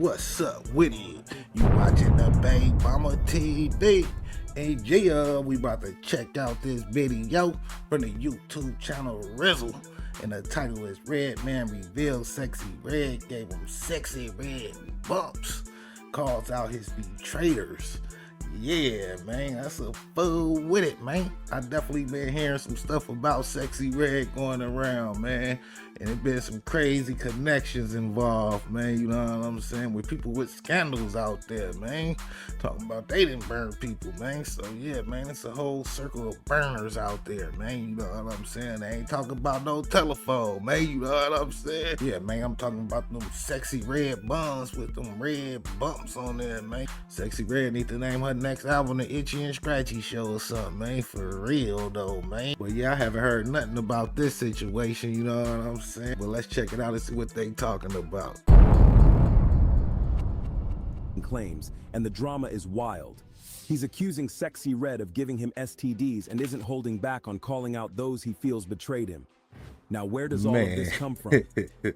What's up with you? You watching the Bang Mama TV? And yeah, we about to check out this video from the YouTube channel Rizzle. And the title is Redman reveals Sexyy Red gave him sexy red bumps. Calls out his betrayers. Yeah, man, that's a fool with it, man. I definitely been hearing some stuff about Sexyy Red going around, man. And it been some crazy connections involved, man. You know what I'm saying? With people with scandals out there, man. Talking about they didn't burn people, man. So yeah, man, it's a whole circle of burners out there, man. You know what I'm saying? They ain't talking about no telephone, man. You know what I'm saying? Yeah, man, I'm talking about them sexy red buns with them red bumps on there, man. Sexyy Red need to name her next album the Itchy and Scratchy Show or something, man. For real though, man. But yeah, I haven't heard nothing about this situation, you know what I'm saying? But let's check it out and see what they talking about. Claims, and the drama is wild. He's accusing Sexyy Red of giving him STDs and isn't holding back on calling out those he feels betrayed him. Now, where does all of this come from?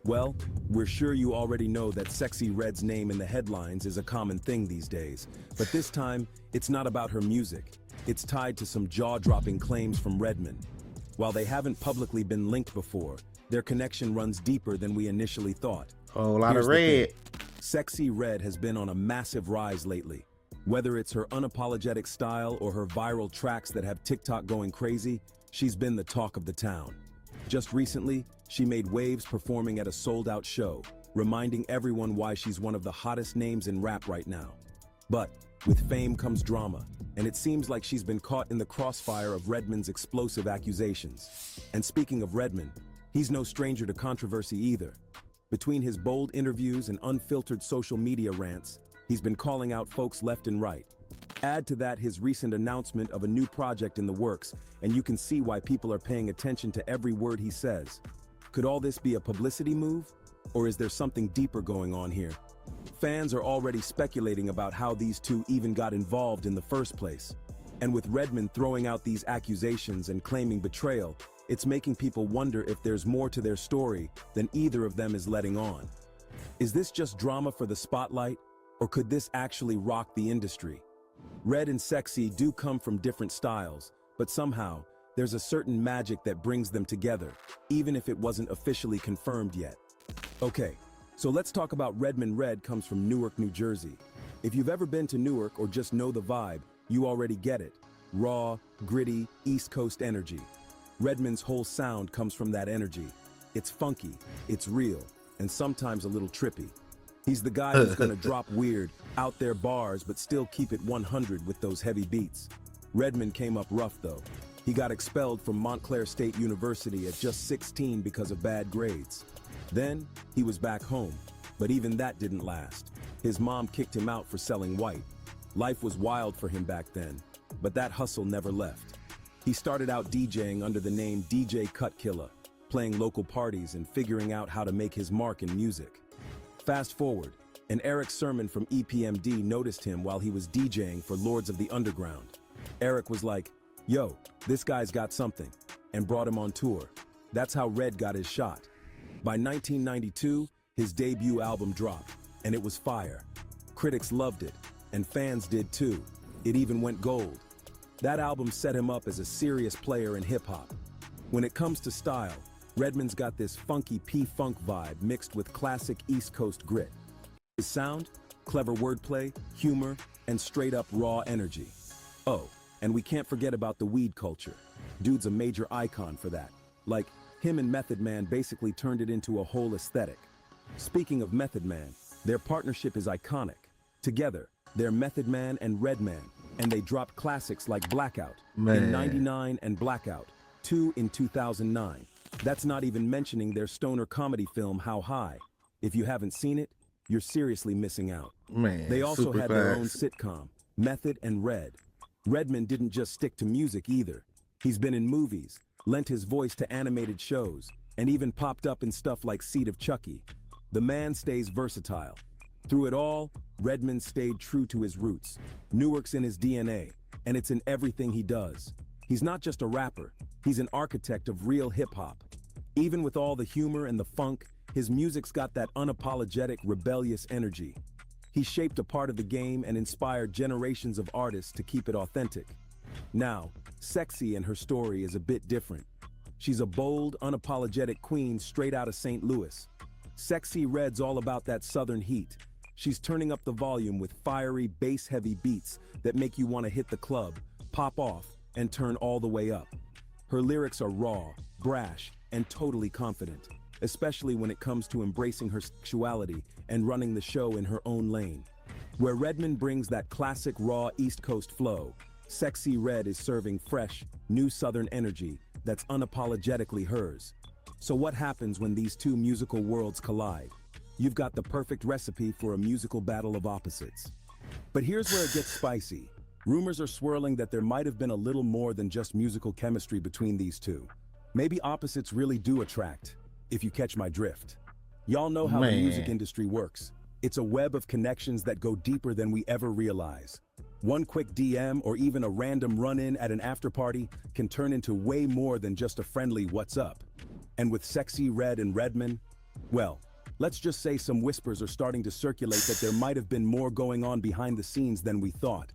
Well, we're sure you already know that Sexyy Red's name in the headlines is a common thing these days. But this time, it's not about her music. It's tied to some jaw-dropping claims from Redman. While they haven't publicly been linked before, their connection runs deeper than we initially thought. Whole lot of red. Sexyy Red has been on a massive rise lately. Whether it's her unapologetic style or her viral tracks that have TikTok going crazy, she's been the talk of the town. Just recently, she made waves performing at a sold-out show, reminding everyone why she's one of the hottest names in rap right now. But with fame comes drama, and it seems like she's been caught in the crossfire of Redman's explosive accusations. And speaking of Redman, he's no stranger to controversy either. Between his bold interviews and unfiltered social media rants, he's been calling out folks left and right. Add to that his recent announcement of a new project in the works, and you can see why people are paying attention to every word he says. Could all this be a publicity move? Or is there something deeper going on here? Fans are already speculating about how these two even got involved in the first place. And with Redman throwing out these accusations and claiming betrayal, it's making people wonder if there's more to their story than either of them is letting on. Is this just drama for the spotlight, or could this actually rock the industry? Red and Sexyy do come from different styles, but somehow, there's a certain magic that brings them together, even if it wasn't officially confirmed yet. Okay, so let's talk about Redman. Red comes from Newark, New Jersey. If you've ever been to Newark or just know the vibe, you already get it. Raw, gritty, East Coast energy. Redman's whole sound comes from that energy. It's funky, it's real, and sometimes a little trippy. He's the guy who's gonna drop weird, out there bars but still keep it 100 with those heavy beats. Redman came up rough though. He got expelled from Montclair State University at just 16 because of bad grades. Then, he was back home, but even that didn't last. His mom kicked him out for selling white. Life was wild for him back then, but that hustle never left. He started out DJing under the name DJ Cut Killer, playing local parties and figuring out how to make his mark in music. Fast forward, and Eric Sermon from EPMD noticed him while he was DJing for Lords of the Underground. Eric was like, yo, this guy's got something, and brought him on tour. That's how Red got his shot. By 1992, his debut album dropped, and it was fire. Critics loved it, and fans did too. It even went gold. That album set him up as a serious player in hip-hop. When it comes to style, Redman's got this funky P-Funk vibe mixed with classic East Coast grit. His sound, clever wordplay, humor, and straight-up raw energy. Oh, and we can't forget about the weed culture. Dude's a major icon for that. Like, him and Method Man basically turned it into a whole aesthetic. Speaking of Method Man, their partnership is iconic. Together, they're Method Man and Redman, and they dropped classics like Blackout in '99 and Blackout 2 in 2009. That's not even mentioning their stoner comedy film How High. If you haven't seen it, you're seriously missing out. Man, they also had their own sitcom, Method and Red. Redman didn't just stick to music either. He's been in movies, lent his voice to animated shows, and even popped up in stuff like Seed of Chucky. The man stays versatile. Through it all, Redman stayed true to his roots. Newark's in his DNA, and it's in everything he does. He's not just a rapper, he's an architect of real hip-hop. Even with all the humor and the funk, His music's got that unapologetic, rebellious energy. He shaped a part of the game and inspired generations of artists to keep it authentic. Now, Sexyy and her story is a bit different. She's a bold, unapologetic queen straight out of St. Louis. Sexyy Red's all about that southern heat. She's turning up the volume with fiery, bass-heavy beats that make you want to hit the club, pop off, and turn all the way up. Her lyrics are raw, brash, and totally confident, especially when it comes to embracing her sexuality and running the show in her own lane. Where Redman brings that classic raw East Coast flow, Sexyy Red is serving fresh, new Southern energy that's unapologetically hers. So what happens when these two musical worlds collide? You've got the perfect recipe for a musical battle of opposites. But here's where it gets spicy. Rumors are swirling that there might have been a little more than just musical chemistry between these two. Maybe opposites really do attract, if you catch my drift. Y'all know how the music industry works. It's a web of connections that go deeper than we ever realize. One quick DM or even a random run-in at an after-party can turn into way more than just a friendly "what's up?" And with Sexyy Red and Redman, well, let's just say some whispers are starting to circulate that there might have been more going on behind the scenes than we thought.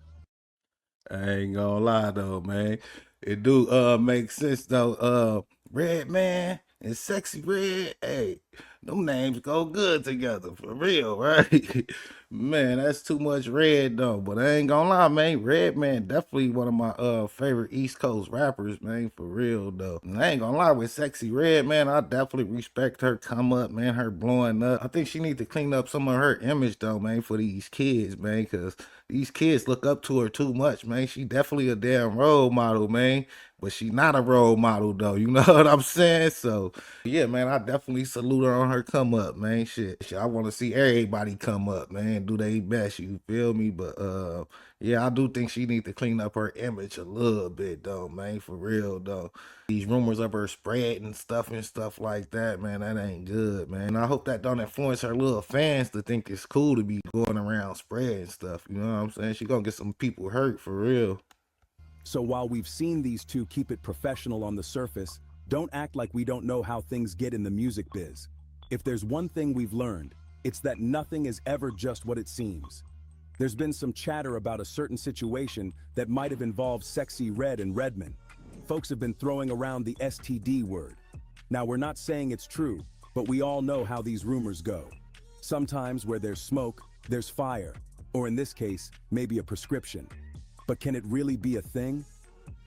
I ain't gonna lie though, man. It do make sense though. Redman and Sexy Red, hey, them names go good together for real, right? Man, that's too much red though. But I ain't gonna lie, man. Redman definitely one of my favorite East Coast rappers, man, for real though. And I ain't gonna lie, with Sexy Red, man, I definitely respect her come up, man, her blowing up. I think she need to clean up some of her image though, man, for these kids, man, cause these kids look up to her too much, man. She definitely a damn role model, man. But she not a role model though, you know what I'm saying? So yeah, man, I definitely salute her on her come up, man. Shit, I want to see everybody come up, man, do they best, you feel me? But yeah, I do think she need to clean up her image a little bit though, man, for real though. These rumors of her spreading stuff and stuff like that, man, that ain't good, man. I hope that don't influence her little fans to think it's cool to be going around spreading stuff, you know what I'm saying? She gonna get some people hurt for real. So while we've seen these two keep it professional on the surface, don't act like we don't know how things get in the music biz. If there's one thing we've learned, it's that nothing is ever just what it seems. There's been some chatter about a certain situation that might have involved Sexyy Red and Redman. Folks have been throwing around the STD word. Now, we're not saying it's true, but we all know how these rumors go. Sometimes where there's smoke, there's fire, or in this case, maybe a prescription. But can it really be a thing?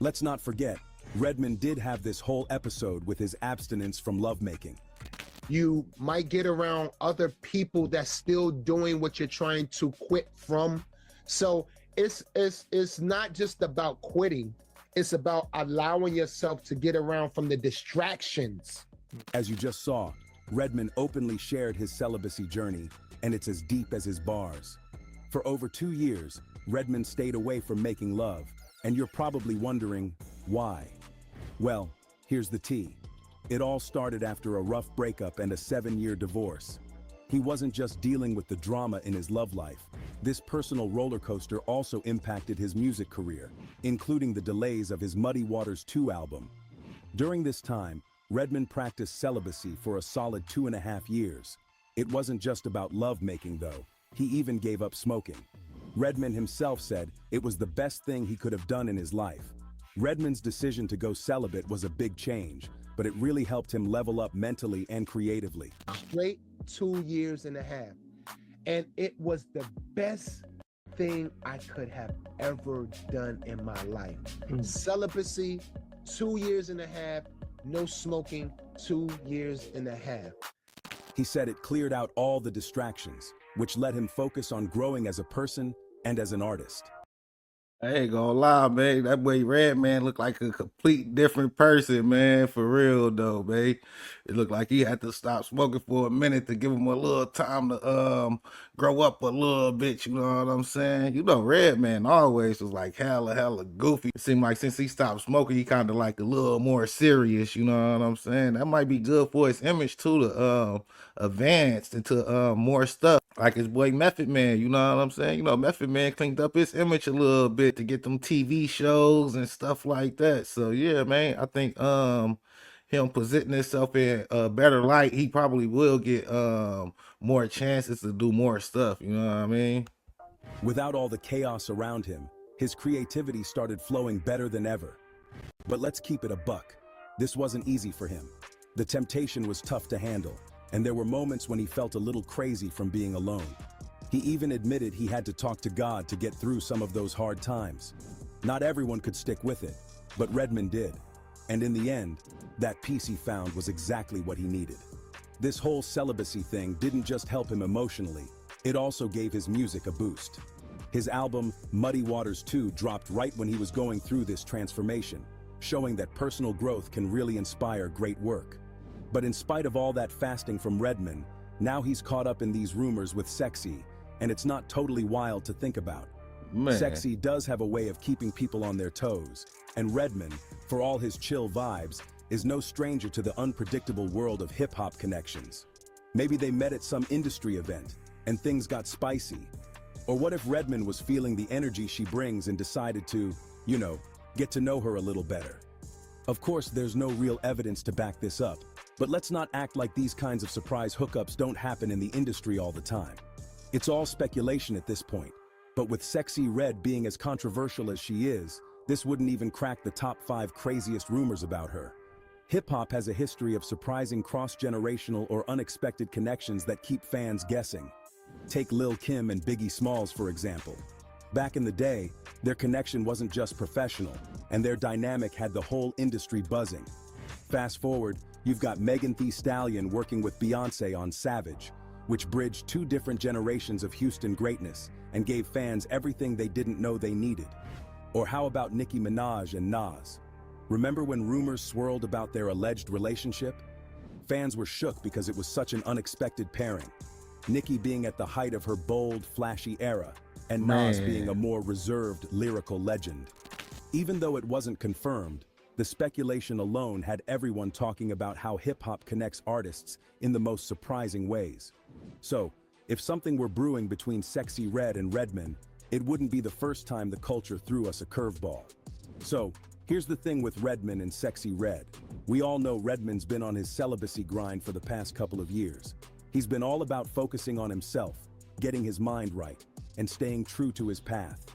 Let's not forget, Redman did have this whole episode with his abstinence from lovemaking. You might get around other people that's still doing what you're trying to quit from. So it's not just about quitting. It's about allowing yourself to get around from the distractions. As you just saw, Redman openly shared his celibacy journey, and it's as deep as his bars. For over 2 years, Redman stayed away from making love, and you're probably wondering, why? Well, here's the tea. It all started after a rough breakup and a 7-year divorce. He wasn't just dealing with the drama in his love life. This personal roller coaster also impacted his music career, including the delays of his Muddy Waters 2 album. During this time, Redman practiced celibacy for a solid 2.5 years. It wasn't just about lovemaking, though. He even gave up smoking. Redman himself said it was the best thing he could have done in his life. Redman's decision to go celibate was a big change, but it really helped him level up mentally and creatively. Straight 2.5 years. And it was the best thing I could have ever done in my life. Celibacy, 2.5 years, no smoking, 2.5 years. He said it cleared out all the distractions, which let him focus on growing as a person and as an artist. I ain't gonna lie, man. That boy Redman looked like a complete different person, man. For real though, man. It looked like he had to stop smoking for a minute to give him a little time to grow up a little bit. You know what I'm saying? You know, Redman always was like hella goofy. It seemed like since he stopped smoking, he kind of like a little more serious. You know what I'm saying? That might be good for his image too to advance into more stuff. Like his boy Method Man, you know what I'm saying? You know, Method Man cleaned up his image a little bit to get them TV shows and stuff like that. So yeah, man, I think him presenting himself in a better light, he probably will get more chances to do more stuff. You know what I mean? Without all the chaos around him, his creativity started flowing better than ever. But let's keep it a buck. This wasn't easy for him. The temptation was tough to handle, and there were moments when he felt a little crazy from being alone. He even admitted he had to talk to God to get through some of those hard times. Not everyone could stick with it, but Redman did. And in the end, that peace he found was exactly what he needed. This whole celibacy thing didn't just help him emotionally, it also gave his music a boost. His album, Muddy Waters 2, dropped right when he was going through this transformation, showing that personal growth can really inspire great work. But in spite of all that fasting from Redman, now he's caught up in these rumors with Sexyy, and it's not totally wild to think about. Man. Sexyy does have a way of keeping people on their toes, and Redman, for all his chill vibes, is no stranger to the unpredictable world of hip-hop connections. Maybe they met at some industry event, and things got spicy. Or what if Redman was feeling the energy she brings and decided to, you know, get to know her a little better? Of course, there's no real evidence to back this up, but let's not act like these kinds of surprise hookups don't happen in the industry all the time. It's all speculation at this point, but with Sexyy Red being as controversial as she is, this wouldn't even crack the top 5 craziest rumors about her. Hip-hop has a history of surprising cross-generational or unexpected connections that keep fans guessing. Take Lil' Kim and Biggie Smalls, for example. Back in the day, their connection wasn't just professional, and their dynamic had the whole industry buzzing. Fast forward, you've got Megan Thee Stallion working with Beyoncé on Savage, which bridged 2 different generations of Houston greatness and gave fans everything they didn't know they needed. Or how about Nicki Minaj and Nas? Remember when rumors swirled about their alleged relationship? Fans were shook because it was such an unexpected pairing. Nicki being at the height of her bold, flashy era, and Nas being a more reserved, lyrical legend. Even though it wasn't confirmed, the speculation alone had everyone talking about how hip-hop connects artists in the most surprising ways. So, if something were brewing between Sexyy Red and Redman, it wouldn't be the first time the culture threw us a curveball. So, here's the thing with Redman and Sexyy Red. We all know Redman's been on his celibacy grind for the past couple of years. He's been all about focusing on himself, getting his mind right, and staying true to his path.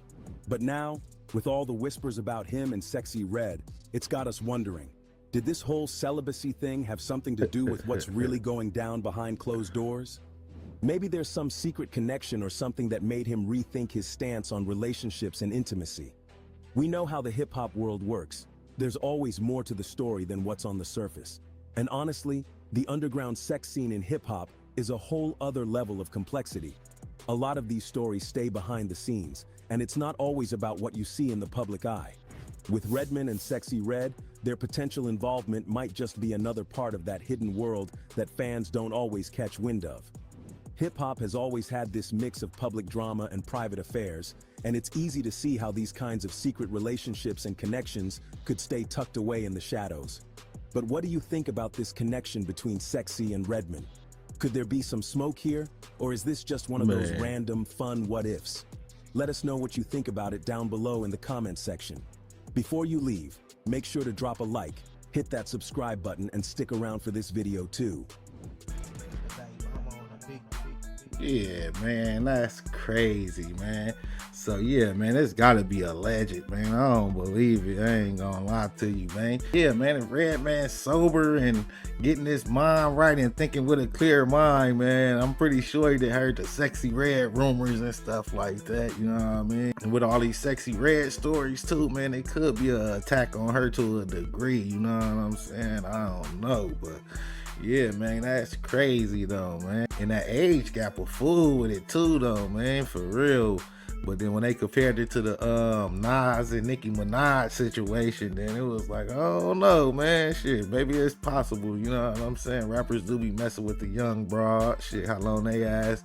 But now, with all the whispers about him and Sexyy Red, it's got us wondering, did this whole celibacy thing have something to do with what's really going down behind closed doors? Maybe there's some secret connection or something that made him rethink his stance on relationships and intimacy. We know how the hip-hop world works. There's always more to the story than what's on the surface. And honestly, the underground sex scene in hip-hop is a whole other level of complexity. A lot of these stories stay behind the scenes, and it's not always about what you see in the public eye. With Redman and Sexyy Red, their potential involvement might just be another part of that hidden world that fans don't always catch wind of. Hip-hop has always had this mix of public drama and private affairs, and it's easy to see how these kinds of secret relationships and connections could stay tucked away in the shadows. But what do you think about this connection between Sexyy and Redman? Could there be some smoke here, or is this just one of those random, fun what-ifs? Let us know what you think about it down below in the comments section. Before you leave, make sure to drop a like, hit that subscribe button, and stick around for this video too. Yeah, man, that's crazy, man. So yeah, man, it's gotta be alleged, man. I don't believe it. I ain't gonna lie to you, man. Yeah, man, if Redman's sober and getting his mind right and thinking with a clear mind, man, I'm pretty sure he heard the Sexyy Red rumors and stuff like that, you know what I mean? And with all these Sexyy Red stories too, man, it could be an attack on her to a degree, you know what I'm saying? I don't know, but yeah, man, that's crazy though, man. And that age gap will fool with it too though, man, for real. But then when they compared it to the Nas and Nicki Minaj situation, then it was like, oh no, man, shit, maybe it's possible, you know what I'm saying? Rappers do be messing with the young broad, shit, how long they ass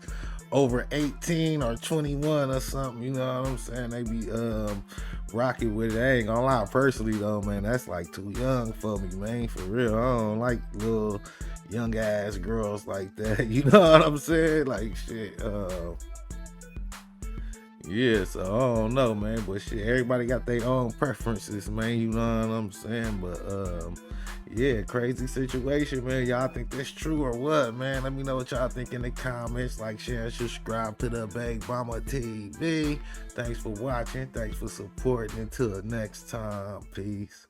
over 18 or 21 or something, you know what I'm saying? They be rocking with it. I ain't gonna lie, personally though, man, that's like too young for me, man, for real. I don't like little young ass girls like that, you know what I'm saying? Like shit, Yeah, so I don't know, man. But shit, everybody got their own preferences, man. You know what I'm saying? But yeah, crazy situation, man. Y'all think that's true or what, man? Let me know what y'all think in the comments. Like, share, and subscribe to the Big Mama TV. Thanks for watching. Thanks for supporting. Until next time, peace.